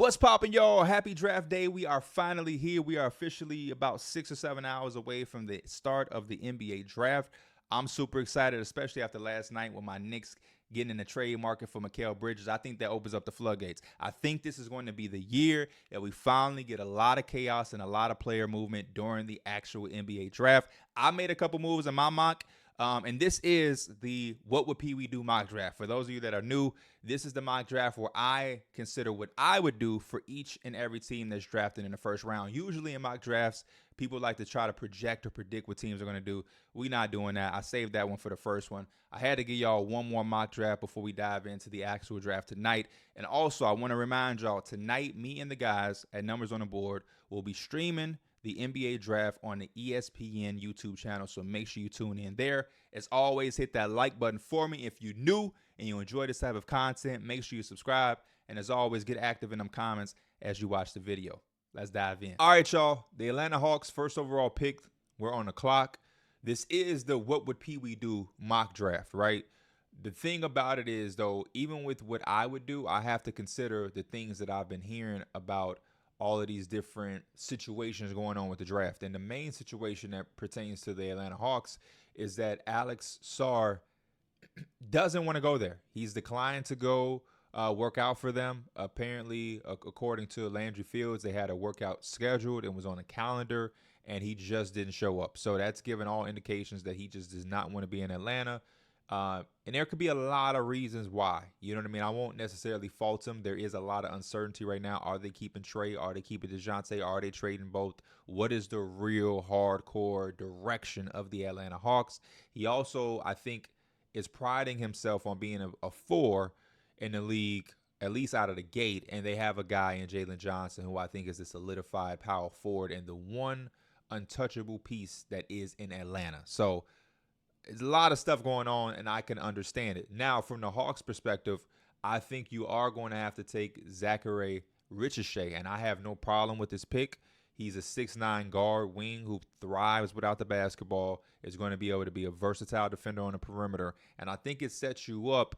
What's poppin', y'all? Happy draft day. We are finally here. We are officially about 6 or 7 hours away from the start of the NBA draft. I'm super excited, especially after last night with my Knicks getting in the trade market for Mikal Bridges. I think that opens up the floodgates. I think this is going to be the year that we finally get a lot of chaos and a lot of player movement during the actual NBA draft. I made a couple moves in my mock. And this is the What Would PeeWee Do mock draft. For those of you that are new, this is the mock draft where I consider what I would do for each and every team that's drafted in the first round. Usually in mock drafts, people like to try to project or predict what teams are going to do. We're not doing that. I saved that one for the first one. I had to give y'all one more mock draft before we dive into the actual draft tonight. And also, I want to remind y'all, tonight, me and the guys at Numbers on the Board will be streaming the NBA draft on the ESPN YouTube channel, so make sure you tune in there. As always, hit that like button for me if you're new and you enjoy this type of content. Make sure you subscribe, and as always, get active in them comments as you watch the video. Let's dive in. All right, y'all. The Atlanta Hawks first overall pick. We're on the clock. This is the What Would PeeWee Do mock draft, right? The thing about it is, though, even with what I would do, I have to consider the things that I've been hearing about all of these different situations going on with the draft. And the main situation that pertains to the Atlanta Hawks is that Alex Sarr doesn't want to go there. He's declined to go work out for them. Apparently, according to Landry Fields, they had a workout scheduled and was on a calendar, and he just didn't show up. So that's given all indications that he just does not want to be in Atlanta. And there could be a lot of reasons why. You know what I mean? I won't necessarily fault him. There is a lot of uncertainty right now. Are they keeping Trey? Are they keeping DeJounte? Are they trading both? What is the real hardcore direction of the Atlanta Hawks? He also, I think, is priding himself on being a 4 in the league, at least out of the gate. And they have a guy in Jalen Johnson who I think is a solidified power forward and the one untouchable piece that is in Atlanta. So there's a lot of stuff going on, and I can understand it. Now, from the Hawks' perspective, I think you are going to have to take Zachary Ricochet, and I have no problem with this pick. He's a 6'9" guard wing who thrives without the basketball, is going to be able to be a versatile defender on the perimeter, and I think it sets you up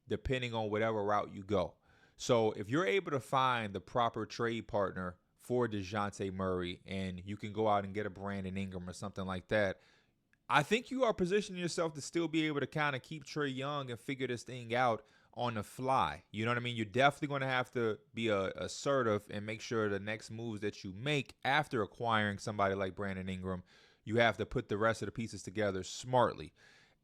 depending on whatever route you go. So if you're able to find the proper trade partner for DeJounte Murray, and you can go out and get a Brandon Ingram or something like that, I think you are positioning yourself to still be able to kind of keep Trae Young and figure this thing out on the fly. You know what I mean? You're definitely going to have to be assertive and make sure the next moves that you make after acquiring somebody like Brandon Ingram, you have to put the rest of the pieces together smartly.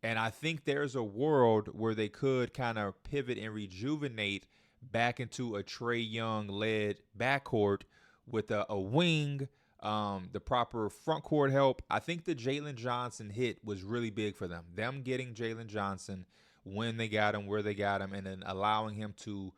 And I think there's a world where they could kind of pivot and rejuvenate back into a Trae Young-led backcourt with a wing, the proper front court help. I think the Jalen Johnson hit was really big for them. Them getting Jalen Johnson when they got him, where they got him, and then allowing him to,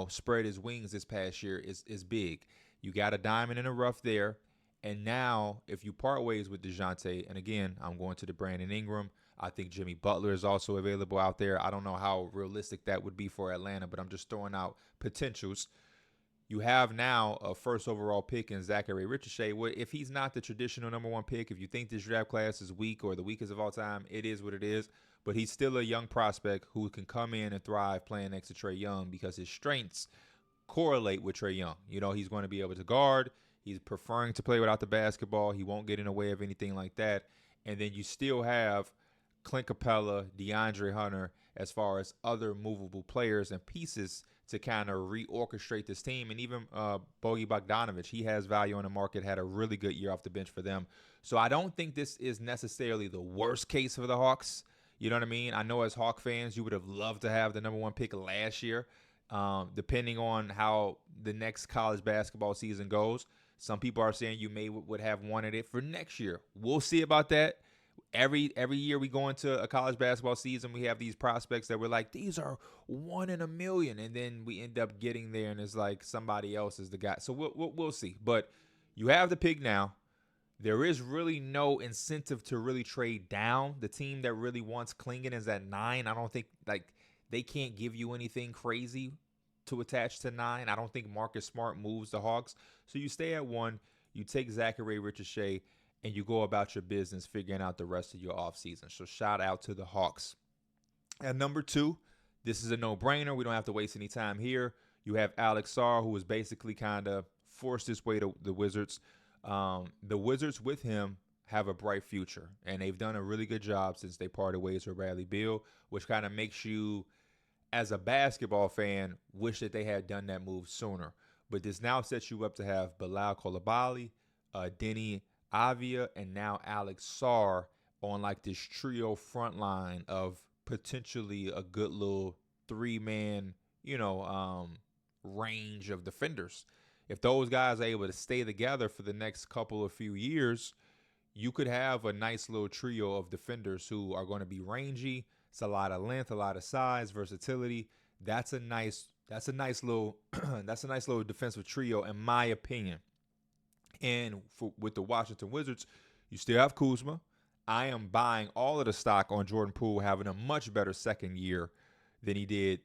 spread his wings this past year is big. You got a diamond in the rough there. And now, if you part ways with DeJounte, and again, I'm going to the Brandon Ingram. I think Jimmy Butler is also available out there. I don't know how realistic that would be for Atlanta, but I'm just throwing out potentials. You have now a first overall pick in Zachary Ricochet. If he's not the traditional number 1 pick, if you think this draft class is weak or the weakest of all time, it is what it is. But he's still a young prospect who can come in and thrive playing next to Trae Young because his strengths correlate with Trae Young. He's going to be able to guard. He's preferring to play without the basketball. He won't get in the way of anything like that. And then you still have Clint Capella, DeAndre Hunter, as far as other movable players and pieces to kind of reorchestrate this team. And even Bogi Bogdanovic, he has value on the market, had a really good year off the bench for them. So I don't think this is necessarily the worst case for the Hawks. You know what I mean? I know as Hawk fans, you would have loved to have the number 1 pick last year. Depending on how the next college basketball season goes, some people are saying you would have wanted it for next year. We'll see about that. Every year we go into a college basketball season, we have these prospects that we're like, these are 1 in a million, and then we end up getting there, and it's like somebody else is the guy. So we'll see. But you have the pick now. There is really no incentive to really trade down. The team that really wants Klingon is at 9. I don't think they can't give you anything crazy to attach to 9. I don't think Marcus Smart moves the Hawks. So you stay at 1. You take Zachary Ricochet, and you go about your business figuring out the rest of your offseason. So shout out to the Hawks. At number 2, this is a no-brainer. We don't have to waste any time here. You have Alex Sarr, who was basically kind of forced his way to the Wizards. The Wizards with him have a bright future, and they've done a really good job since they parted ways with Bradley Beal, which kind of makes you, as a basketball fan, wish that they had done that move sooner. But this now sets you up to have Bilal Coulibaly, Denny Avia, and now Alex Sarr on like this trio front line of potentially a good little three-man, range of defenders. If those guys are able to stay together for the next couple of few years, you could have a nice little trio of defenders who are going to be rangy. It's a lot of length, a lot of size, versatility. That's a nice little that's a nice little defensive trio, in my opinion. And with the Washington Wizards, you still have Kuzma. I am buying all of the stock on Jordan Poole having a much better second year than he did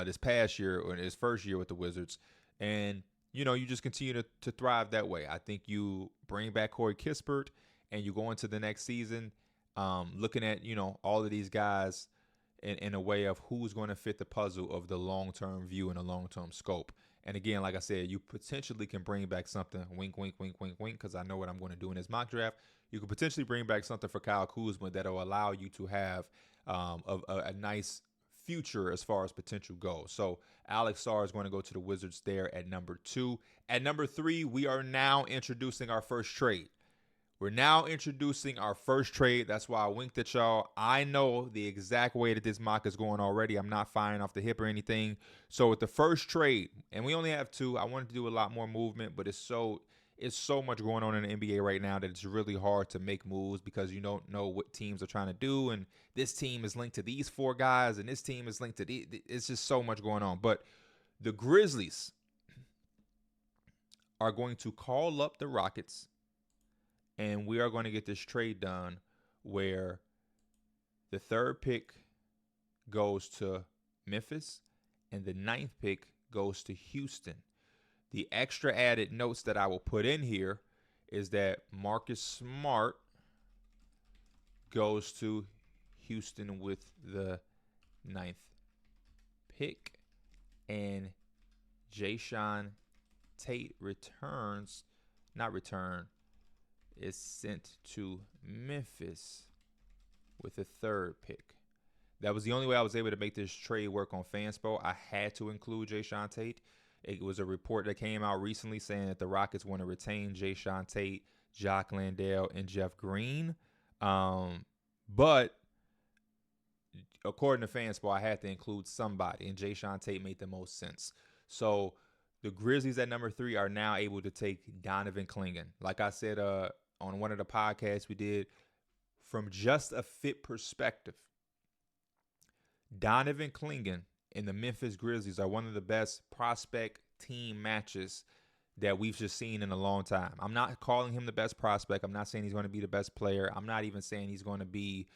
this past year or his first year with the Wizards. And, you just continue to thrive that way. I think you bring back Corey Kispert and you go into the next season looking at, all of these guys in a way of who's going to fit the puzzle of the long-term view and the long-term scope. And again, like I said, you potentially can bring back something, wink, wink, wink, wink, wink, because I know what I'm going to do in this mock draft. You could potentially bring back something for Kyle Kuzma that will allow you to have a nice future as far as potential goes. So Alex Sarr is going to go to the Wizards there at number 2. At number 3, we are now introducing our first trade. We're now introducing our first trade. That's why I winked at y'all. I know the exact way that this mock is going already. I'm not firing off the hip or anything. So with the first trade, and we only have 2, I wanted to do a lot more movement, but it's so much going on in the NBA right now that it's really hard to make moves because you don't know what teams are trying to do. And this team is linked to these 4 guys, and this team is linked to these. It's just so much going on. But the Grizzlies are going to call up the Rockets, and we are going to get this trade done where the 3rd pick goes to Memphis and the 9th pick goes to Houston. The extra added notes that I will put in here is that Marcus Smart goes to Houston with the 9th pick, and Jayshawn Tate is sent to Memphis with the 3rd pick. That was the only way I was able to make this trade work on Fanspo. I had to include Jayshawn Tate. It was a report that came out recently saying that the Rockets want to retain Jayshawn Tate, Jock Landale, and Jeff Green. But according to Fanspo, I had to include somebody, and Jayshawn Tate made the most sense. So the Grizzlies at number 3 are now able to take Donovan Clingan. Like I said on one of the podcasts we did, from just a fit perspective, Donovan Clingan and the Memphis Grizzlies are one of the best prospect team matches that we've just seen in a long time. I'm not calling him the best prospect. I'm not saying he's going to be the best player. I'm not even saying he's going to be,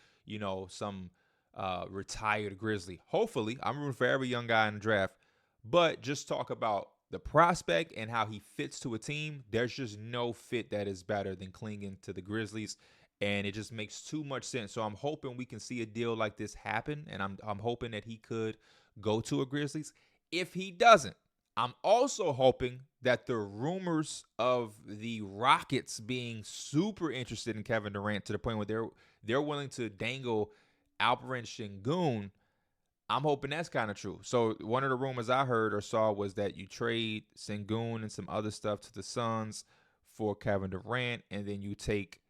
some retired Grizzly. Hopefully, I'm rooting for every young guy in the draft. But just talk about the prospect and how he fits to a team. There's just no fit that is better than Clingan to the Grizzlies. And it just makes too much sense. So I'm hoping we can see a deal like this happen. And I'm hoping that he could go to a Grizzlies. If he doesn't, I'm also hoping that the rumors of the Rockets being super interested in Kevin Durant to the point where they're willing to dangle Alperen Şengün, I'm hoping that's kind of true. So one of the rumors I heard or saw was that you trade Şengün and some other stuff to the Suns for Kevin Durant, and then you take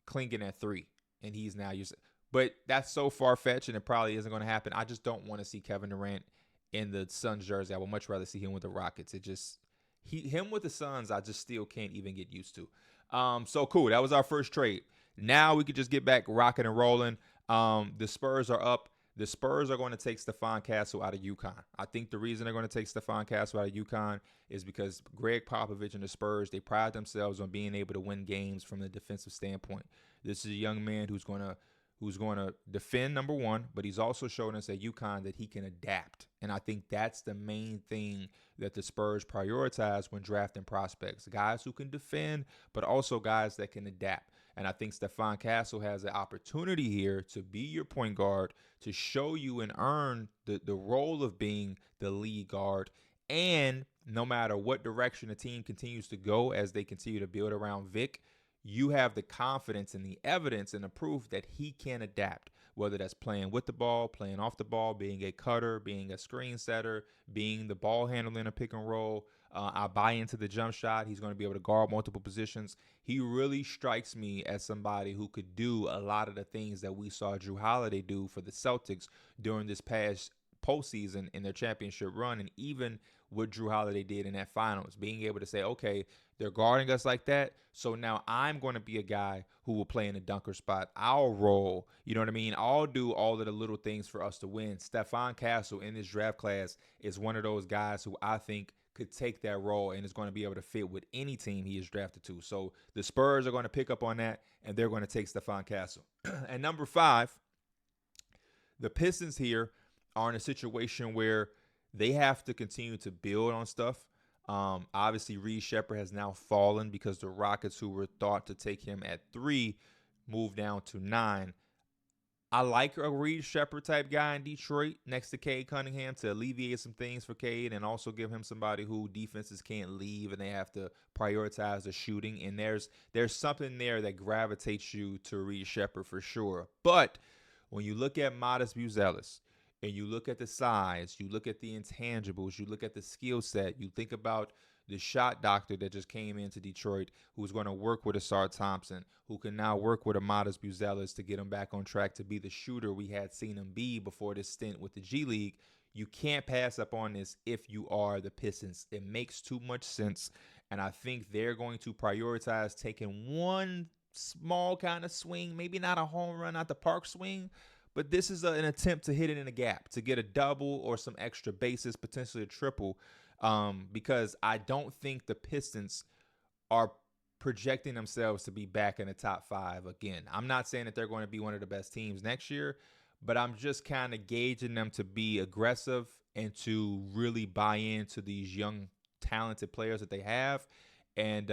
Clingan at 3, and he's now used. But that's so far-fetched, and it probably isn't going to happen. I just don't want to see Kevin Durant in the Suns jersey. I would much rather see him with the Rockets. Him with the Suns, I just still can't even get used to. So cool. That was our first trade. Now we could just get back rocking and rolling. The Spurs are up. The Spurs are going to take Stephon Castle out of UConn. I think the reason they're going to take Stephon Castle out of UConn is because Greg Popovich and the Spurs, they pride themselves on being able to win games from the defensive standpoint. This is a young man who's going to defend, number one, but he's also shown us at UConn that he can adapt. And I think that's the main thing that the Spurs prioritize when drafting prospects. Guys who can defend, but also guys that can adapt. And I think Stephon Castle has an opportunity here to be your point guard, to show you and earn the role of being the lead guard, And no matter what direction the team continues to go as they continue to build around Vic, you have the confidence and the evidence and the proof that he can adapt, whether that's playing with the ball, playing off the ball, being a cutter, being a screen setter, being the ball handler in a pick and roll. I buy into the jump shot. He's going to be able to guard multiple positions. He really strikes me as somebody who could do a lot of the things that we saw Drew Holiday do for the Celtics during this past postseason in their championship run, and even what Drew Holiday did in that finals, being able to say, okay, they're guarding us like that, so now I'm going to be a guy who will play in the dunker spot. I'll roll, you know what I mean? I'll do all of the little things for us to win. Stephon Castle in this draft class is one of those guys who I think could take that role and is going to be able to fit with any team he is drafted to. So the Spurs are going to pick up on that, and they're going to take Stephon Castle. And number 5, the Pistons here are in a situation where they have to continue to build on stuff. Obviously, Reed Sheppard has now fallen because the Rockets, who were thought to take him at 3, moved down to 9. I like a Reed Sheppard type guy in Detroit next to Cade Cunningham to alleviate some things for Cade and also give him somebody who defenses can't leave and they have to prioritize the shooting. And there's something there that gravitates you to Reed Sheppard for sure. But when you look at Modest Buzelis, and you look at the size, you look at the intangibles, you look at the skill set, you think about the shot doctor that just came into Detroit, who's going to work with Asar Thompson, who can now work with a Modest Buzelis to get him back on track to be the shooter we had seen him be before this stint with the G League. You can't pass up on this if you are the Pistons. It makes too much sense, and I think they're going to prioritize taking one small kind of swing, maybe not a home run out the park swing, but this is an attempt to hit it in a gap, to get a double or some extra bases, potentially a triple, because I don't think the Pistons are projecting themselves to be back in the top 5 again. I'm not saying that they're going to be one of the best teams next year, but I'm just kind of gauging them to be aggressive and to really buy into these young, talented players that they have. And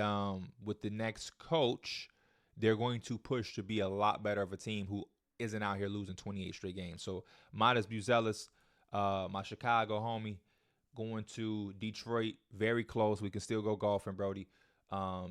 with the next coach, they're going to push to be a lot better of a team who isn't out here losing 28 straight games. So Modest Buzelis, my Chicago homie, going to Detroit, very close. We can still go golfing, Brody.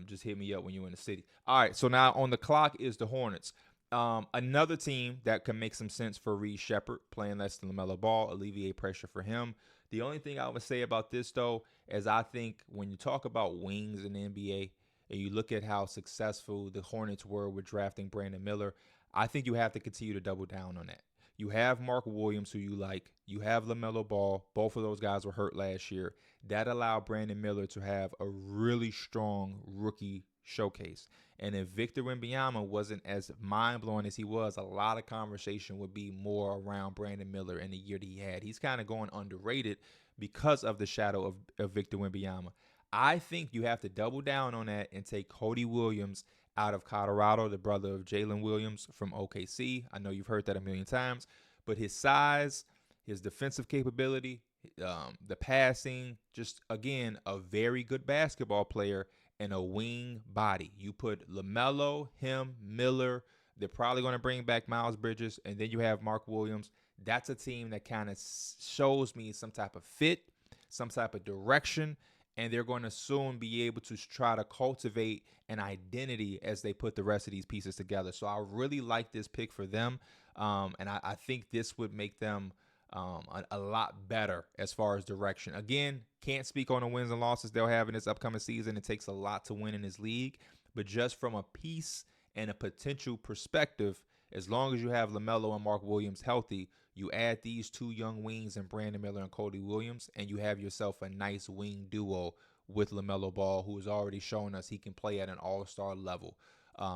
Just hit me up when you're in the city. All right, so now on the clock is the Hornets. Another team that can make some sense for Reed Sheppard, playing less than LaMelo Ball, alleviate pressure for him. The only thing I would say about this, though, is I think when you talk about wings in the NBA and you look at how successful the Hornets were with drafting Brandon Miller, I think you have to continue to double down on that. You have Mark Williams, who you like. You have LaMelo Ball. Both of those guys were hurt last year. That allowed Brandon Miller to have a really strong rookie showcase. And if Victor Wembanyama wasn't as mind-blowing as he was, a lot of conversation would be more around Brandon Miller in the year that he had. He's kind of going underrated because of the shadow of Victor Wembanyama. I think you have to double down on that and take Cody Williams out of Colorado, the brother of Jalen Williams from OKC. I know you've heard that a million times, but his size, his defensive capability, the passing, just, again, a very good basketball player and a wing body. You put LaMelo, him, Miller. They're probably going to bring back Miles Bridges, and then you have Mark Williams. That's a team that kind of shows me some type of fit, some type of direction, and they're going to soon be able to try to cultivate an identity as they put the rest of these pieces together. So I really like this pick for them, and I think this would make them a lot better as far as direction. Again, can't speak on the wins and losses they'll have in this upcoming season. It takes a lot to win in this league, but just from a piece and a potential perspective, as long as you have LaMelo and Mark Williams healthy, you add these two young wings in Brandon Miller and Cody Williams, and you have yourself a nice wing duo with LaMelo Ball, who has already shown us he can play at an all-star level.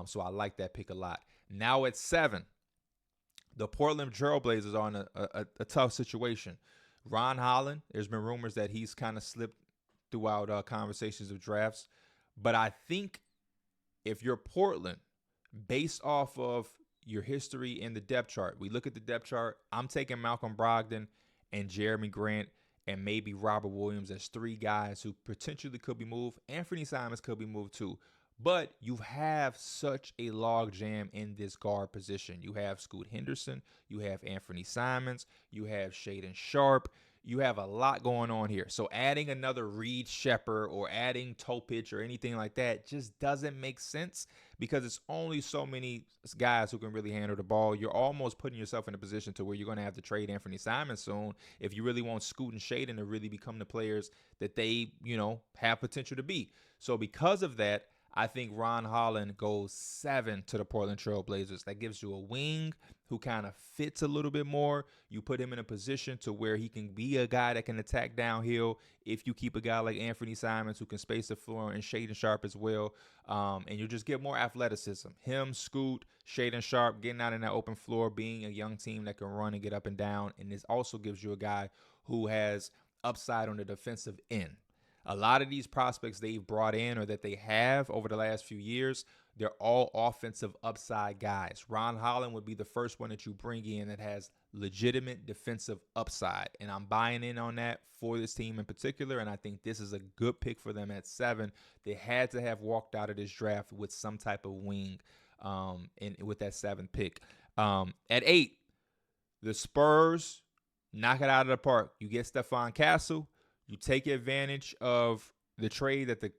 So I like that pick a lot. Now at 7, the Portland Trailblazers are in a tough situation. Ron Holland, there's been rumors that he's kind of slipped throughout conversations of drafts. But I think if you're Portland, based off of your history in the depth chart, we look at the depth chart, I'm taking Malcolm Brogdon and Jeremy Grant and maybe Robert Williams as 3 guys who potentially could be moved. Anthony Simons could be moved too. But you have such a log jam in this guard position. You have Scoot Henderson. You have Anthony Simons. You have Shaedon Sharpe. You have a lot going on here. So adding another Reed Shepard or adding Topich or anything like that just doesn't make sense because it's only so many guys who can really handle the ball. You're almost putting yourself in a position to where you're going to have to trade Anthony Simon soon if you really want Scoot and Shaden to really become the players that they, have potential to be. So because of that, I think Ron Holland goes 7 to the Portland Trail Blazers. That gives you a wing who kind of fits a little bit more. You put him in a position to where he can be a guy that can attack downhill if you keep a guy like Anthony Simons who can space the floor and Shaden Sharp as well. And you just get more athleticism. Him, Scoot, Shaden Sharp, getting out in that open floor, being a young team that can run and get up and down. And this also gives you a guy who has upside on the defensive end. A lot of these prospects they've brought in or that they have over the last few years, they're all offensive upside guys. Ron Holland would be the first one that you bring in that has legitimate defensive upside. And I'm buying in on that for this team in particular. And I think this is a good pick for them at 7. They had to have walked out of this draft with some type of wing and with that 7th pick. At 8, the Spurs knock it out of the park. You get Stephon Castle. You take advantage of the trade that the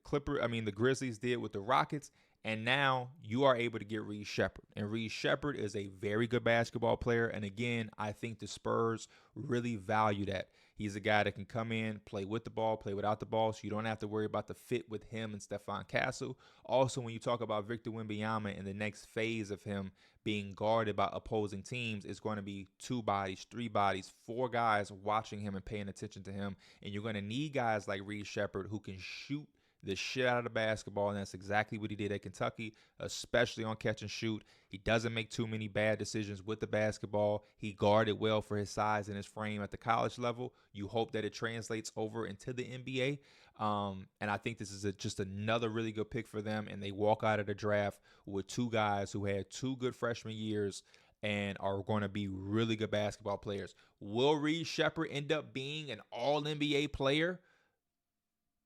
Grizzlies did with the Rockets, and now you are able to get Reed Shepard. And Reed Shepard is a very good basketball player. And again, I think the Spurs really value that. He's a guy that can come in, play with the ball, play without the ball, so you don't have to worry about the fit with him and Stephon Castle. Also, when you talk about Victor Wembanyama and the next phase of him being guarded by opposing teams, it's going to be 2 bodies, 3 bodies, 4 guys watching him and paying attention to him. And you're going to need guys like Reed Shepard who can shoot the shit out of the basketball, and that's exactly what he did at Kentucky, especially on catch and shoot. He doesn't make too many bad decisions with the basketball. He guarded well for his size and his frame at the college level. You hope that it translates over into the NBA. And I think this is just another really good pick for them, and they walk out of the draft with 2 guys who had 2 good freshman years and are going to be really good basketball players. Will Reed Shepard end up being an all-NBA player?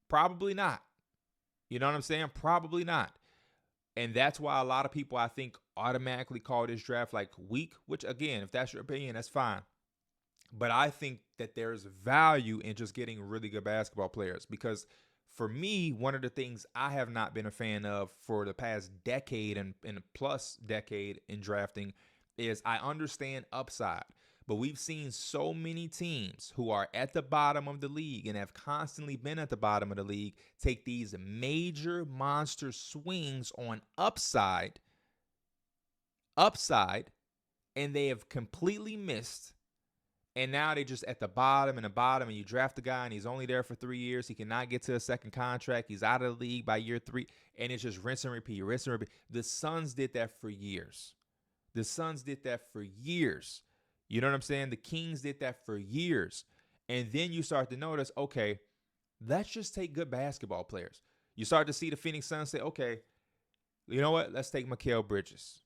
Probably not. You know what I'm saying? Probably not. And that's why a lot of people, I think, automatically call this draft like weak, which, again, if that's your opinion, that's fine. But I think that there's value in just getting really good basketball players because for me, one of the things I have not been a fan of for the past decade and plus decade in drafting is I understand upside. But we've seen so many teams who are at the bottom of the league and have constantly been at the bottom of the league take these major monster swings on upside, and they have completely missed. And now they're just at the bottom, and you draft the guy, and he's only there for 3 years. He cannot get to a second contract. He's out of the league by year 3, and it's just rinse and repeat. The Suns did that for years. You know what I'm saying? The Kings did that for years. And then you start to notice, okay, let's just take good basketball players. You start to see the Phoenix Suns say, okay, you know what? Let's take Mikal Bridges.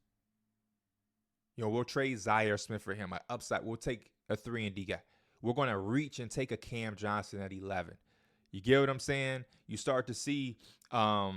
We'll trade Zaire Smith for him. Upside, we'll take a 3-and-D guy. We're going to reach and take a Cam Johnson at 11. You get what I'm saying? You start to see a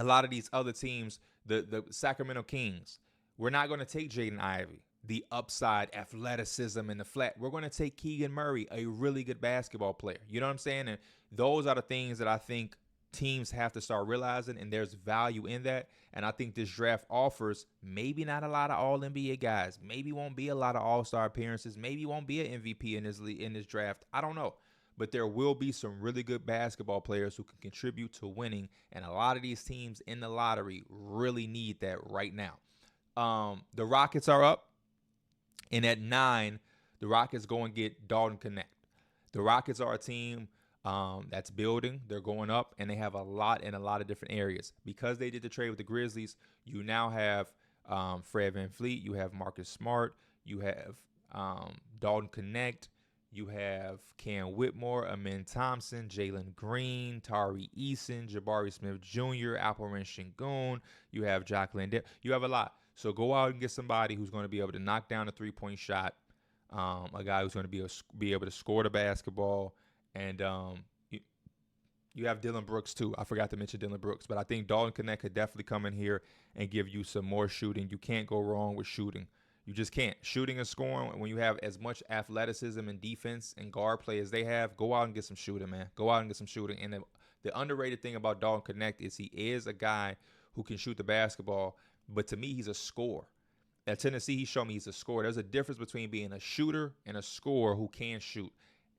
lot of these other teams, the Sacramento Kings. We're not going to take Jaden Ivey, the upside, athleticism, and the flat. We're going to take Keegan Murray, a really good basketball player. You know what I'm saying? And those are the things that I think teams have to start realizing, and there's value in that. And I think this draft offers maybe not a lot of all-NBA guys. Maybe won't be a lot of all-star appearances. Maybe won't be an MVP in this draft. I don't know. But there will be some really good basketball players who can contribute to winning. And a lot of these teams in the lottery really need that right now. The Rockets are up. And at 9, the Rockets go and get Dalton Connect. The Rockets are a team that's building. They're going up, and they have a lot in a lot of different areas. Because they did the trade with the Grizzlies, you now have Fred VanVleet. You have Marcus Smart. You have Dalton Connect. You have Cam Whitmore, Amin Thompson, Jalen Green, Tari Eason, Jabari Smith Jr., Alperen Şengün. You have Jock Landale. You have a lot. So go out and get somebody who's going to be able to knock down a 3-point shot, a guy who's going to be able to score the basketball, and you have Dylan Brooks too. I forgot to mention Dylan Brooks, but I think Dalton Connect could definitely come in here and give you some more shooting. You can't go wrong with shooting. You just can't. Shooting and scoring, when you have as much athleticism and defense and guard play as they have, go out and get some shooting, man. Go out and get some shooting. And the underrated thing about Dalton Connect is he is a guy who can shoot the basketball, but to me, he's a scorer. At Tennessee, he showed me he's a scorer. There's a difference between being a shooter and a scorer who can shoot.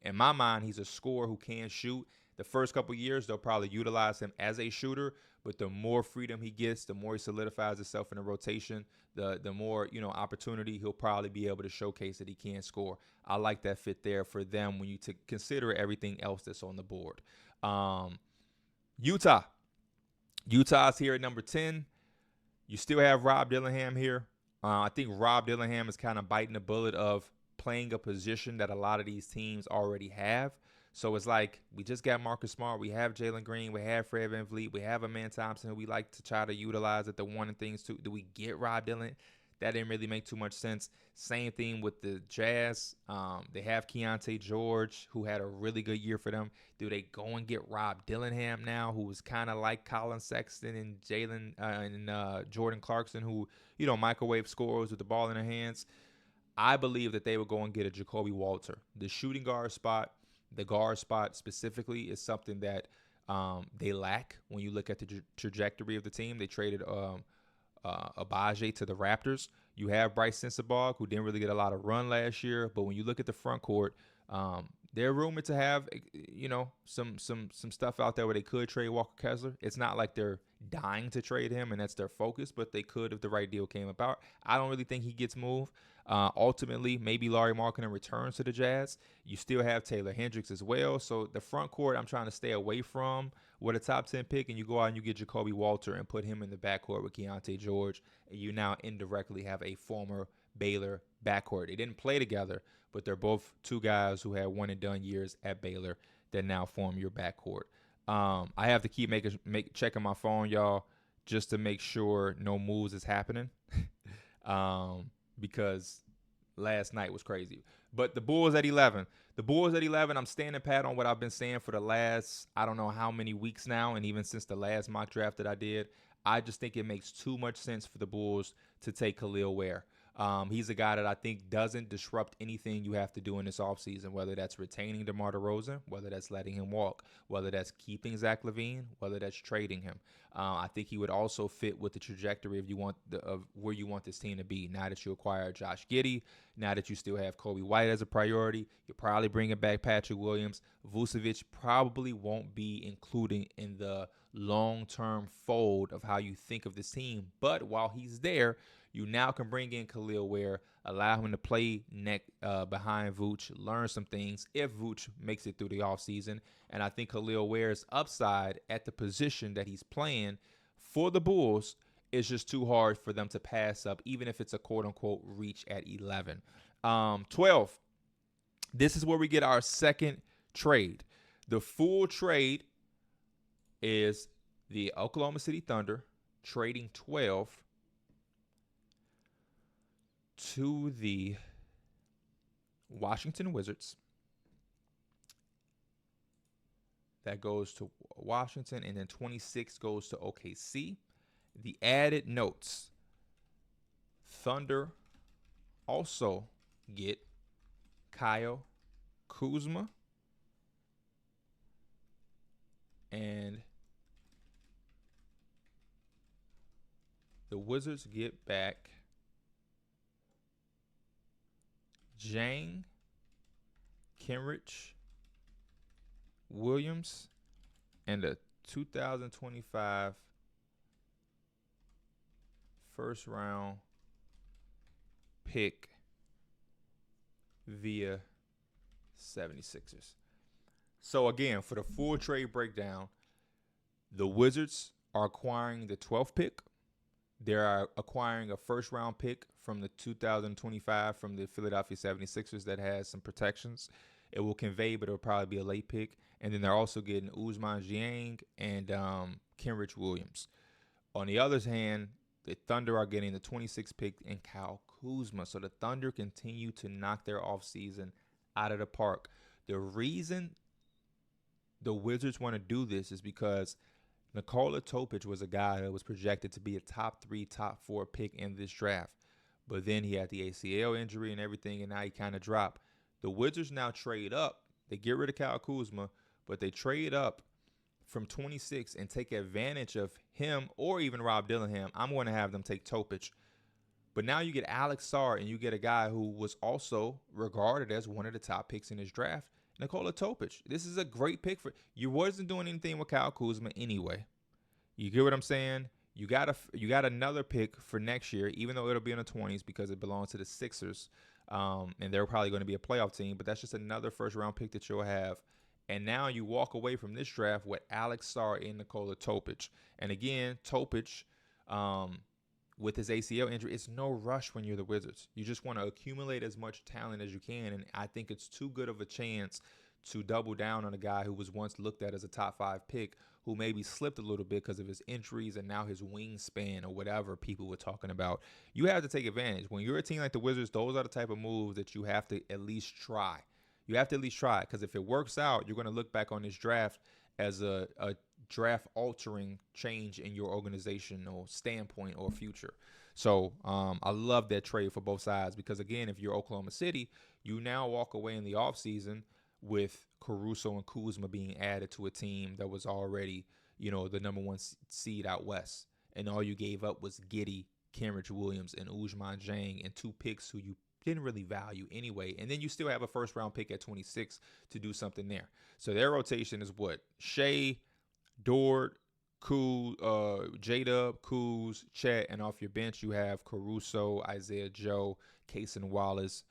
In my mind, he's a scorer who can shoot. The first couple years, they'll probably utilize him as a shooter, but the more freedom he gets, the more he solidifies himself in the rotation, the more opportunity he'll probably be able to showcase that he can score. I like that fit there for them when you consider everything else that's on the board. Utah's here at number 10. You still have Rob Dillingham here. I think Rob Dillingham is kind of biting the bullet of playing a position that a lot of these teams already have. So it's like we just got Marcus Smart, we have Jalen Green, we have Fred VanVleet, we have Aman Thompson who we like to try to utilize at the one and things too. Do we get Rob Dillingham? That didn't really make too much sense. Same thing with the Jazz. They have Keontae George, who had a really good year for them. Do they go and get Rob Dillingham now, who was kind of like Colin Sexton and Jordan Clarkson, who microwave scorers with the ball in their hands? I believe that they would go and get a Jacoby Walter. The shooting guard spot, the guard spot specifically, is something that they lack when you look at the trajectory of the team. They traded Abaje to the Raptors. You have Bryce Sensabaugh, who didn't really get a lot of run last year, but when you look at the front court, they're rumored to have some stuff out there where they could trade Walker Kessler. It's not like they're dying to trade him and that's their focus, but they could if the right deal came about. I don't really think he gets moved. Ultimately, maybe Lauri Markkanen returns to the Jazz. You still have Taylor Hendricks as well. So the front court, I'm trying to stay away from with a top 10 pick, and you go out and you get Jacoby Walter and put him in the backcourt with Keontae George, and you now indirectly have a former Baylor backcourt. They didn't play together, but they're both two guys who had one and done years at Baylor that now form your backcourt. I have to keep checking my phone, y'all, just to make sure no moves is happening. Because last night was crazy. But the Bulls at 11. I'm standing pat on what I've been saying for the last, I don't know how many weeks now, and even since the last mock draft that I did. I just think it makes too much sense for the Bulls to take Kel'el Ware. He's a guy that I think doesn't disrupt anything you have to do in this offseason, whether that's retaining DeMar DeRozan, whether that's letting him walk, whether that's keeping Zach LaVine, whether that's trading him. I think he would also fit with the trajectory of where you want this team to be. Now that you acquire Josh Giddey, now that you still have Kobe White as a priority, you're probably bringing back Patrick Williams. Vucevic probably won't be included in the long-term fold of how you think of this team. But while he's there, you now can bring in Kel'el Ware, allow him to play behind Vooch, learn some things if Vooch makes it through the offseason. And I think Kel'el Ware's upside at the position that he's playing for the Bulls is just too hard for them to pass up, even if it's a quote-unquote reach at 11. 12, this is where we get our second trade. The full trade is the Oklahoma City Thunder trading 12 to the Washington Wizards. That goes to Washington, and then 26 goes to OKC. The added notes: Thunder also get Kyle Kuzma and the Wizards get back Jang, Kenrich, Williams, and a 2025 first round pick via 76ers. So again, for the full trade breakdown, the Wizards are acquiring the 12th pick. They're acquiring a first round pick from the 2025 from the Philadelphia 76ers that has some protections. It will convey, but it'll probably be a late pick. And then they're also getting Ousmane Dieng and Kenrich Williams. On the other hand, the Thunder are getting the 26th pick and Kyle Kuzma. So the Thunder continue to knock their offseason out of the park. The reason the Wizards want to do this is because Nikola Topic was a guy that was projected to be a top 3, top 4 pick in this draft. but then he had the ACL injury and everything, and now he kind of dropped. The Wizards now trade up. They get rid of Kyle Kuzma, but they trade up from 26 and take advantage of him or even Rob Dillingham. I'm going to have them take Topic. But now you get Alex Sarr, and you get a guy who was also regarded as one of the top picks in his draft, Nikola Topic. This is a great pick for you. Wasn't doing anything with Kyle Kuzma anyway. You get what I'm saying? You got another pick for next year, even though it'll be in the 20s because it belongs to the Sixers, and they're probably going to be a playoff team. But that's just another first-round pick that you'll have. And now you walk away from this draft with Alex Sarr and Nikola Topic. And again, Topic, with his ACL injury, it's no rush when you're the Wizards. You just want to accumulate as much talent as you can, and I think it's too good of a chance to double down on a guy who was once looked at as a top 5 pick, who maybe slipped a little bit because of his injuries and now his wingspan or whatever people were talking about. You have to take advantage. When you're a team like the Wizards, those are the type of moves that you have to at least try. You have to at least try it, because if it works out, you're going to look back on this draft as a draft-altering change in your organizational standpoint or future. So I love that trade for both sides, because, again, if you're Oklahoma City, you now walk away in the offseason with Caruso and Kuzma being added to a team that was already, the number 1 seed out west. And all you gave up was Giddey, Kenrich Williams, and Ousmane Dieng, and 2 picks who you didn't really value anyway. And then you still have a first-round pick at 26 to do something there. So their rotation is what? Shea, Dort, J-Dub, Kuz, Chet, and off your bench you have Caruso, Isaiah Joe, Cason Wallace.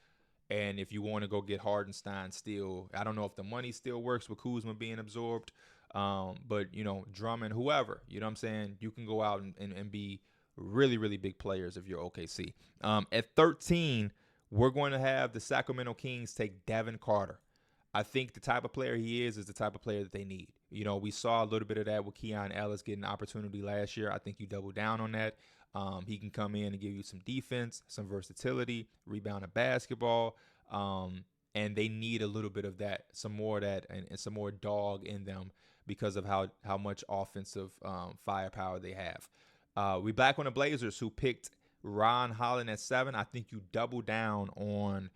And if you want to go get Hardenstein still, I don't know if the money still works with Kuzma being absorbed, but, Drummond, whoever, you know what I'm saying? You can go out and be really, really big players if you're OKC. At 13, we're going to have the Sacramento Kings take Devin Carter. I think the type of player he is the type of player that they need. We saw a little bit of that with Keon Ellis getting an opportunity last year. I think you double down on that. He can come in and give you some defense, some versatility, rebound a basketball, and they need a little bit of that, some more of that, and some more dog in them because of how much offensive firepower they have. We back on the Blazers, who picked Ron Holland at 7. I think you double down on,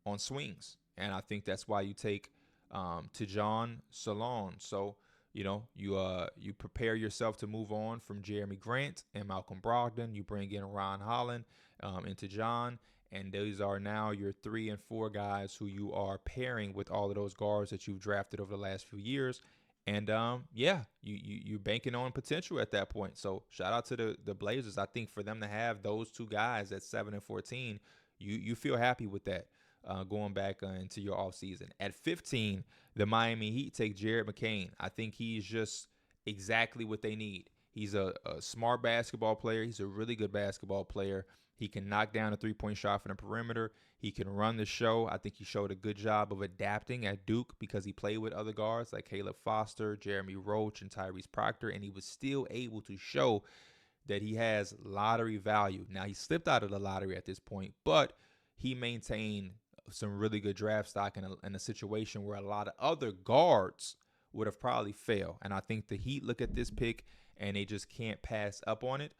on swings, and I think that's why you take Tejan Salon. So, you prepare yourself to move on from Jeremy Grant and Malcolm Brogdon. You bring in Ron Holland into John, and those are now your 3 and 4 guys who you are pairing with all of those guards that you've drafted over the last few years. And you're banking on potential at that point. So shout out to the Blazers. I think for them to have those 2 guys at 7 and 14, you feel happy with that. Going back into your offseason. At 15, the Miami Heat take Jared McCain. I think he's just exactly what they need. He's a smart basketball player. He's a really good basketball player. He can knock down a 3-point shot from the perimeter. He can run the show. I think he showed a good job of adapting at Duke because he played with other guards like Caleb Foster, Jeremy Roach, and Tyrese Proctor, and he was still able to show that he has lottery value. Now, he slipped out of the lottery at this point, but he maintained some really good draft stock in a situation where a lot of other guards would have probably failed. And I think the Heat look at this pick and they just can't pass up on it.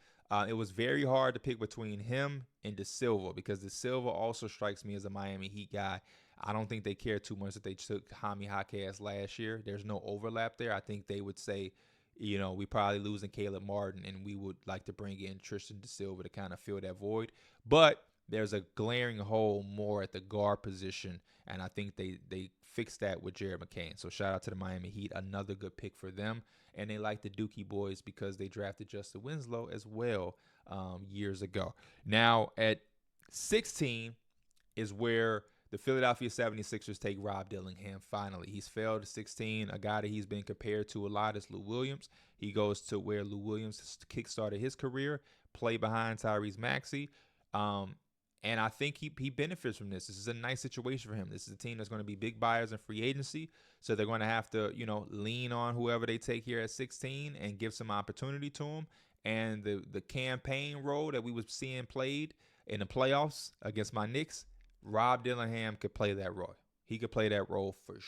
It was very hard to pick between him and De Silva, because De Silva also strikes me as a Miami Heat guy. I don't think they care too much that they took Jaime Jaquez last year. There's no overlap there. I think they would say, we probably losing Caleb Martin, and we would like to bring in Tristan De Silva to kind of fill that void. But there's a glaring hole more at the guard position, and I think they fixed that with Jared McCain. So shout out to the Miami Heat, another good pick for them. And they like the Dookie boys because they drafted Justin Winslow as well years ago. Now at 16 is where the Philadelphia 76ers take Rob Dillingham finally. He's failed to 16. A guy that he's been compared to a lot is Lou Williams. He goes to where Lou Williams kickstarted his career, play behind Tyrese Maxey. And I think he benefits from this. This is a nice situation for him. This is a team that's going to be big buyers in free agency. So they're going to have to, lean on whoever they take here at 16 and give some opportunity to him. And the campaign role that we was seeing played in the playoffs against my Knicks, Rob Dillingham could play that role. He could play that role for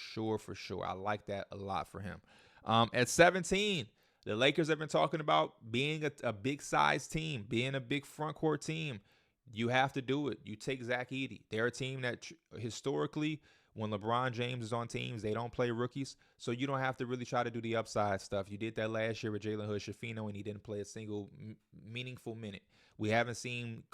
sure. I like that a lot for him. At 17, The Lakers have been talking about being a big size team, being a big front court team. You have to do it. You take Zach Edey. They're a team that historically, when LeBron James is on teams, they don't play rookies. So you don't have to really try to do the upside stuff. You did that last year with Jalen Hood-Schifino, and he didn't play a single meaningful minute. We haven't seen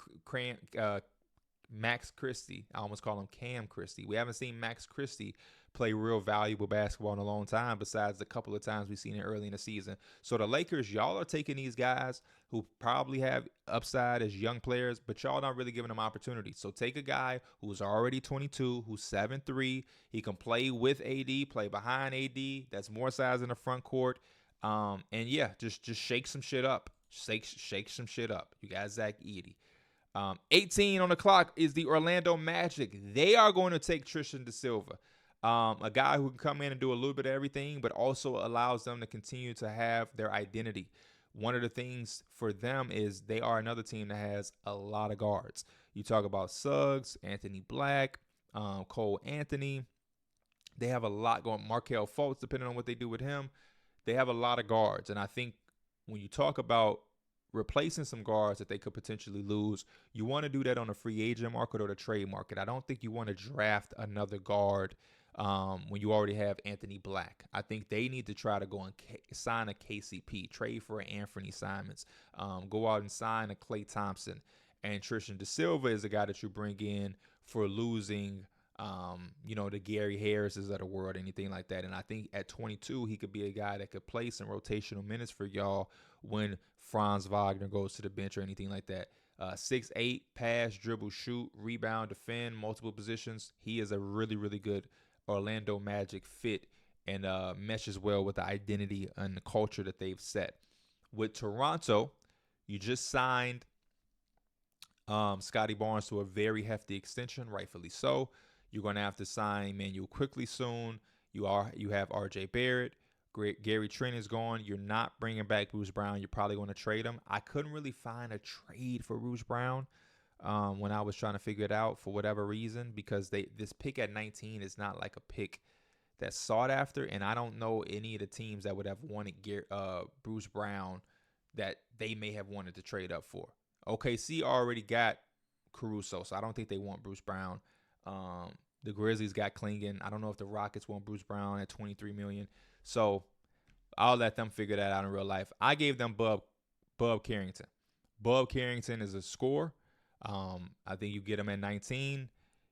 Max Christie. I almost call him Cam Christie. We haven't seen Max Christie play real valuable basketball in a long time, besides the couple of times we've seen it early in the season. So the Lakers, y'all are taking these guys who probably have upside as young players, but y'all not really giving them opportunities. So take a guy who's already 22, who's 7'3". He can play with AD, play behind AD. That's more size in the front court. And yeah, just shake some shit up. Shake some shit up. You got Zach Edey. 18 on the clock is the Orlando Magic. They are going to take Tristan da Silva, a guy who can come in and do a little bit of everything, but also allows them to continue to have their identity. One of the things for them is they are another team that has a lot of guards. You talk about Suggs, Anthony Black, Cole Anthony. They have a lot going. Markelle Fultz, depending on what they do with him, they have a lot of guards. And I think when you talk about replacing some guards that they could potentially lose, you want to do that on a free agent market or the trade market. I don't think you want to draft another guard when you already have Anthony Black. I think they need to try to go and sign a KCP, trade for an Anthony Simons, go out and sign a Klay Thompson. And Tristan da Silva is a guy that you bring in for losing the Gary Harrises of the world, anything like that. And I think at 22, he could be a guy that could play some rotational minutes for y'all when Franz Wagner goes to the bench or anything like that. 6'8", pass, dribble, shoot, rebound, defend, multiple positions. He is a really, really good Orlando Magic fit and meshes well with the identity and the culture that they've set. With Toronto, you just signed Scotty Barnes to a very hefty extension, rightfully so. You're going to have to sign Emmanuel Quickley soon. You have R.J. Barrett. Gary Trent is gone. You're not bringing back Bruce Brown. You're probably going to trade him. I couldn't really find a trade for Bruce Brown when I was trying to figure it out for whatever reason, because this pick at 19 is not like a pick that's sought after, and I don't know any of the teams that would have wanted Bruce Brown that they may have wanted to trade up for. OKC already got Caruso, so I don't think they want Bruce Brown. The Grizzlies got Klingon. I don't know if the Rockets want Bruce Brown at $23 million. So I'll let them figure that out in real life. I gave them Bub Carrington. Bub Carrington is a scorer. I think you get him at 19.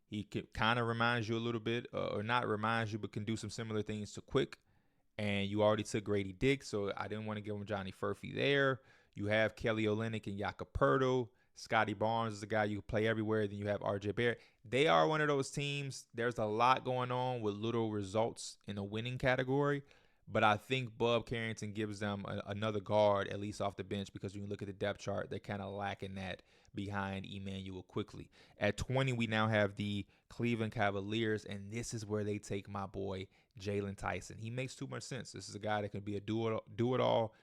He kind of reminds you a little bit, or not reminds you, but can do some similar things to Quick. And you already took Grady Dick, so I didn't want to give him Johnny Furphy there. You have Kelly Olynyk and Jakob Poeltl. Scotty Barnes is the guy you play everywhere. Then you have R.J. Barrett. They are one of those teams. There's a lot going on with little results in the winning category. But I think Bub Carrington gives them another guard, at least off the bench, because when you look at the depth chart, they're kind of lacking that behind Emmanuel Quickley. At 20, we now have the Cleveland Cavaliers, and this is where they take my boy, Jalen Tyson. He makes too much sense. This is a guy that can be a do-it-all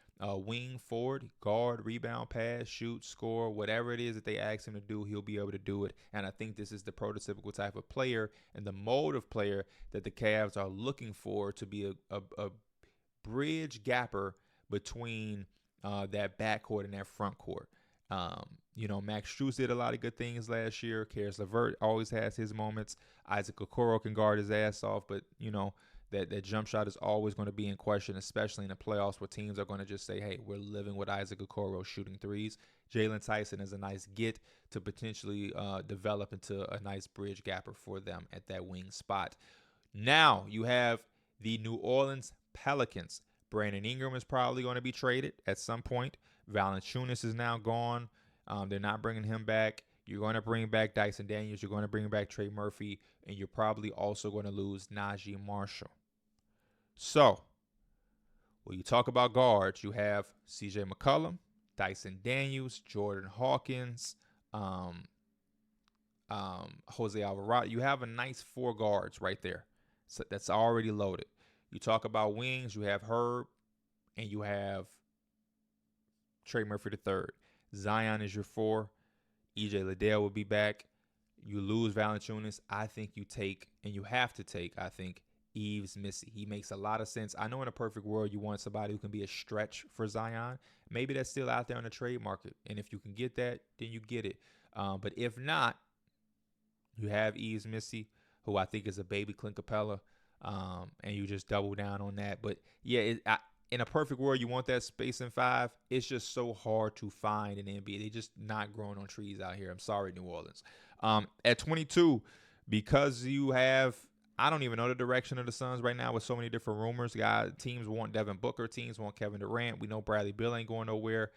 wing, forward, guard, rebound, pass, shoot, score, whatever it is that they ask him to do, he'll be able to do it. And I think this is the prototypical type of player and the mode of player that the Cavs are looking for to be a bridge gapper between that backcourt and that front court. Max Strus did a lot of good things last year. Karis LeVert always has his moments. Isaac Okoro can guard his ass off, but that jump shot is always going to be in question, especially in the playoffs where teams are going to just say, hey, we're living with Isaac Okoro shooting threes. Jalen Tyson is a nice get to potentially develop into a nice bridge gapper for them at that wing spot. Now you have the New Orleans Pelicans. Brandon Ingram is probably going to be traded at some point. Valanciunas is now gone. They're not bringing him back. You're going to bring back Dyson Daniels. You're going to bring back Trey Murphy. And you're probably also going to lose Najee Marshall. So, when you talk about guards, you have CJ McCollum, Dyson Daniels, Jordan Hawkins, Jose Alvarado. You have a nice 4 guards right there. So that's already loaded. You talk about wings, you have Herb, and you have Trey Murphy III. Zion is your 4. EJ Liddell will be back. You lose Valanciunas. I think you take, and you have to take, I think, Eves Missy. He makes a lot of sense. I know in a perfect world you want somebody who can be a stretch for Zion. Maybe that's still out there on the trade market. And if you can get that, then you get it. But if not, you have Eves Missy, who I think is a baby Clint Capella, and you just double down on that. But yeah, in a perfect world, you want that space in five. It's just so hard to find in the NBA. They just not growing on trees out here. I'm sorry, New Orleans. At 22, because you have, I don't even know the direction of the Suns right now with so many different rumors. Teams want Devin Booker. Teams want Kevin Durant. We know Bradley Beal ain't going nowhere.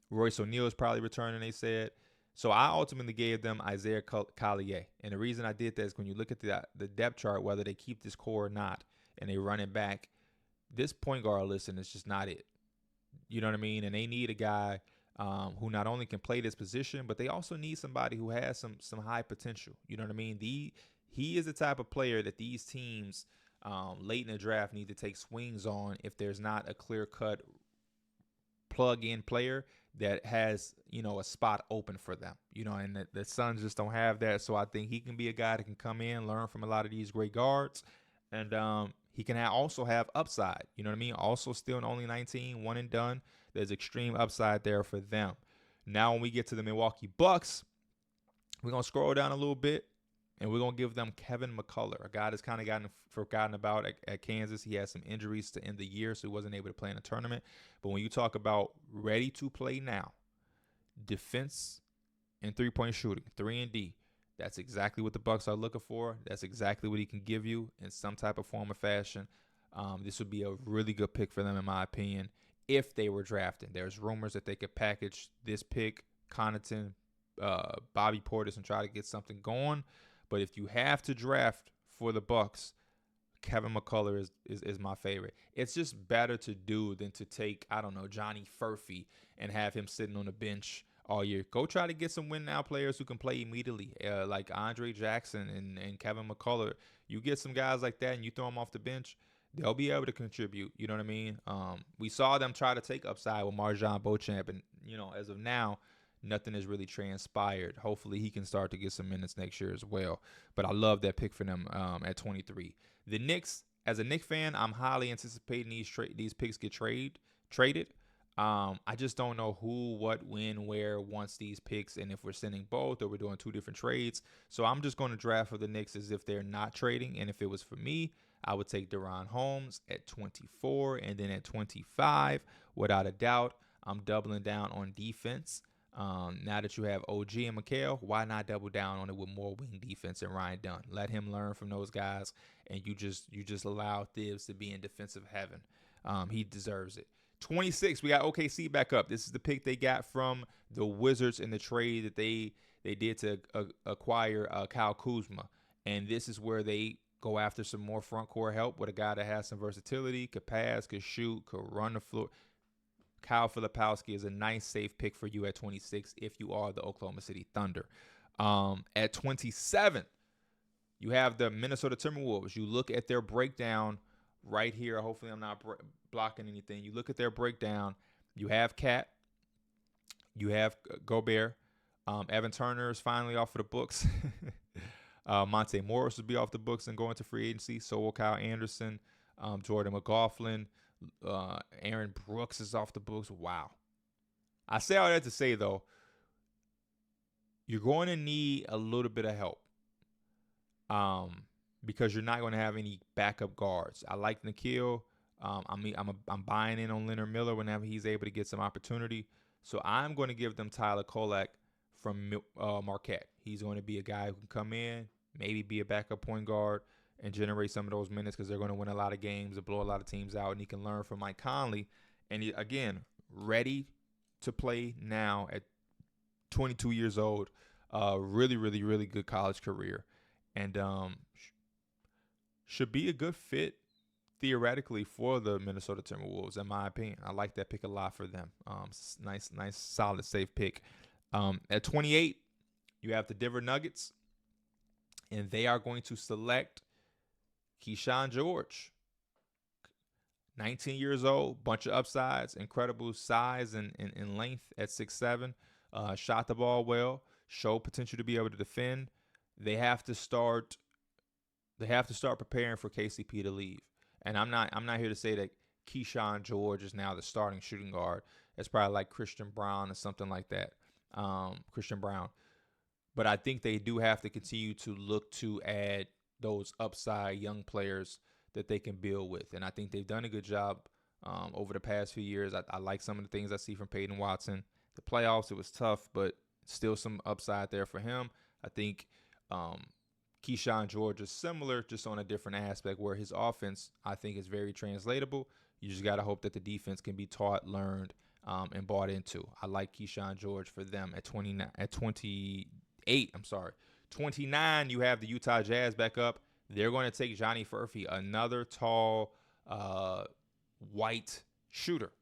Royce O'Neal is probably returning, they said. So I ultimately gave them Isaiah Collier. And the reason I did that is when you look at the depth chart, whether they keep this core or not, and they run it back, this point guard listen is just not it. You know what I mean? And they need a guy who not only can play this position, but they also need somebody who has some high potential. You know what I mean? He is the type of player that these teams late in the draft need to take swings on if there's not a clear-cut plug-in player that has, a spot open for them, and the Suns just don't have that. So I think he can be a guy that can come in, learn from a lot of these great guards, and he can also have upside. You know what I mean? Also still only 19, one and done. There's extreme upside there for them. Now when we get to the Milwaukee Bucks, we're going to scroll down a little bit, and we're going to give them Kevin McCullough, a guy that's kind of gotten forgotten about at Kansas. He had some injuries to end the year, so he wasn't able to play in a tournament. But when you talk about ready to play now, defense and three-point shooting, 3 and D, that's exactly what the Bucks are looking for. That's exactly what he can give you in some type of form or fashion. This would be a really good pick for them, in my opinion, if they were drafting. There's rumors that they could package this pick, Connaughton, Bobby Portis, and try to get something going. But if you have to draft for the Bucks, Kevin McCullough is my favorite. It's just better to do than to take, I don't know, Johnny Furphy and have him sitting on the bench all year. Go try to get some win now players who can play immediately, like Andre Jackson and Kevin McCullough. You get some guys like that and you throw them off the bench, they'll be able to contribute. You know what I mean? We saw them try to take upside with Marjon Beauchamp, and as of now, nothing has really transpired. Hopefully he can start to get some minutes next year as well. But I love that pick for them at 23. The Knicks, as a Knicks fan, I'm highly anticipating these picks get traded. I just don't know who, what, when, where wants these picks, and if we're sending both or we're doing two different trades. So I'm just going to draft for the Knicks as if they're not trading. And if it was for me, I would take Deron Holmes at 24, and then at 25, without a doubt, I'm doubling down on defense. Now that you have OG and Mikal, why not double down on it with more wing defense and Ryan Dunn? Let him learn from those guys, and you just allow Thibs to be in defensive heaven. He deserves it. 26, we got OKC back up. This is the pick they got from the Wizards in the trade that they did to acquire Kyle Kuzma, and this is where they go after some more front court help with a guy that has some versatility, could pass, could shoot, could run the floor. Kyle Filipowski is a nice, safe pick for you at 26 if you are the Oklahoma City Thunder. At 27, you have the Minnesota Timberwolves. You look at their breakdown right here. Hopefully I'm not blocking anything. You look at their breakdown. You have Cat. You have Gobert. Evan Turner is finally off of the books. Monte Morris will be off the books and going to free agency. So will Kyle Anderson, Jordan McLaughlin. Aaron Brooks is off the books. Wow. I say all that to say, though, you're going to need a little bit of help because you're not going to have any backup guards. I like Nikhil. I'm buying in on Leonard Miller whenever he's able to get some opportunity. So I'm going to give them Tyler Kolek from Marquette. He's going to be a guy who can come in, maybe be a backup point guard, and generate some of those minutes because they're going to win a lot of games and blow a lot of teams out. And he can learn from Mike Conley. And he, again, ready to play now at 22 years old. Really, really, really good college career. And should be a good fit theoretically for the Minnesota Timberwolves, in my opinion. I like that pick a lot for them. Nice, solid, safe pick. At 28, you have the Denver Nuggets. And they are going to select Keyshawn George, 19 years old, bunch of upsides, incredible size and length at 6'7", shot the ball well, showed potential to be able to defend. They have to start They have to start preparing for KCP to leave. And I'm not here to say that Keyshawn George is now the starting shooting guard. It's probably like Christian Brown or something like that. Christian Brown. But I think they do have to continue to look to add those upside young players that they can build with. And I think they've done a good job over the past few years. I like some of the things I see from Peyton Watson. The playoffs, it was tough, but still some upside there for him. I think Keyshawn George is similar, just on a different aspect where his offense, I think, is very translatable. You just got to hope that the defense can be taught, learned, and bought into. I like Keyshawn George for them at 28. I'm sorry. 29, you have the Utah Jazz back up. They're going to take Johnny Furphy, another tall, white shooter.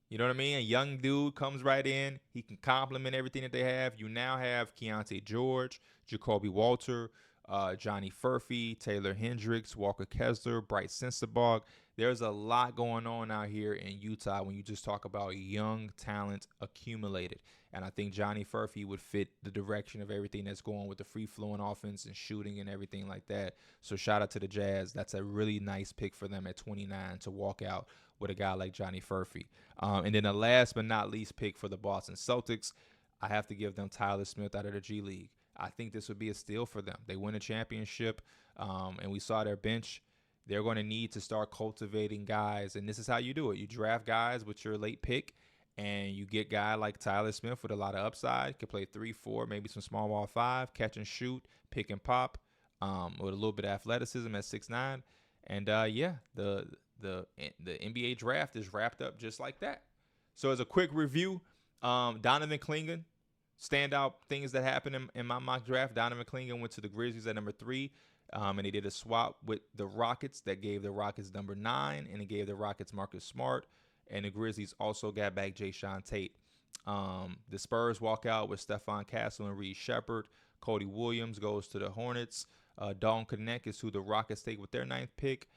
You know what I mean? A young dude comes right in. He can complement everything that they have. You now have Keontae George, Jacoby Walter, Johnny Furphy, Taylor Hendricks, Walker Kessler, Bright Sensabaugh. There's a lot going on out here in Utah when you just talk about young talent accumulated. And I think Johnny Furphy would fit the direction of everything that's going with the free-flowing offense and shooting and everything like that. So shout out to the Jazz. That's a really nice pick for them at 29 to walk out with a guy like Johnny Furphy. And then the last but not least pick for the Boston Celtics, I have to give them Tyler Smith out of the G League. I think this would be a steal for them. They win a championship, and we saw their bench. They're going to need to start cultivating guys, and this is how you do it. You draft guys with your late pick, and you get a guy like Tyler Smith with a lot of upside. Can play 3-4, maybe some small ball 5, catch and shoot, pick and pop, with a little bit of athleticism at 6'9". And the NBA draft is wrapped up just like that. So as a quick review, Donovan Clingan, standout things that happened in my mock draft. Donovan Clingan went to the Grizzlies at number 3. And they did a swap with the Rockets that gave the Rockets number 9, and it gave the Rockets Marcus Smart. And the Grizzlies also got back Jayshawn Tate. The Spurs walk out with Stephon Castle and Reed Shepard. Cody Williams goes to the Hornets. Dalton Knecht is who the Rockets take with their 9th pick.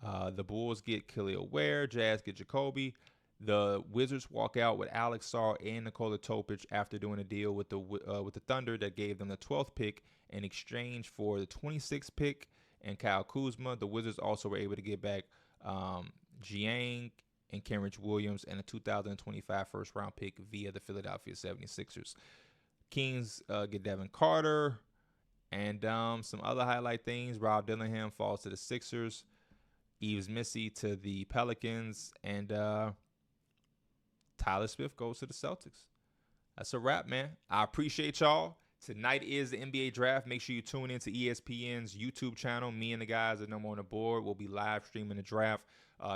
The Bulls get Kel'el Ware. Jazz get Jacoby. The Wizards walk out with Alex Sarr and Nikola Topic after doing a deal with the Thunder that gave them the 12th pick in exchange for the 26th pick and Kyle Kuzma. The Wizards also were able to get back Jiang and Kenrich Williams and a 2025 first-round pick via the Philadelphia 76ers. Kings get Devin Carter and some other highlight things. Rob Dillingham falls to the Sixers. Yves Missy to the Pelicans. And Tyler Smith goes to the Celtics. That's a wrap, man. I appreciate y'all. Tonight is the NBA draft. Make sure you tune into ESPN's YouTube channel. Me and the guys that know on the board will be live streaming the draft,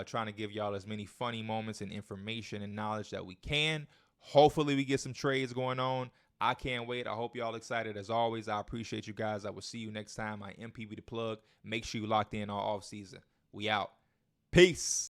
trying to give y'all as many funny moments and information and knowledge that we can. Hopefully we get some trades going on. I can't wait. I hope y'all excited. As always, I appreciate you guys. I will see you next time. I am PeeWee the Plug. Make sure you locked in all offseason. We out. Peace.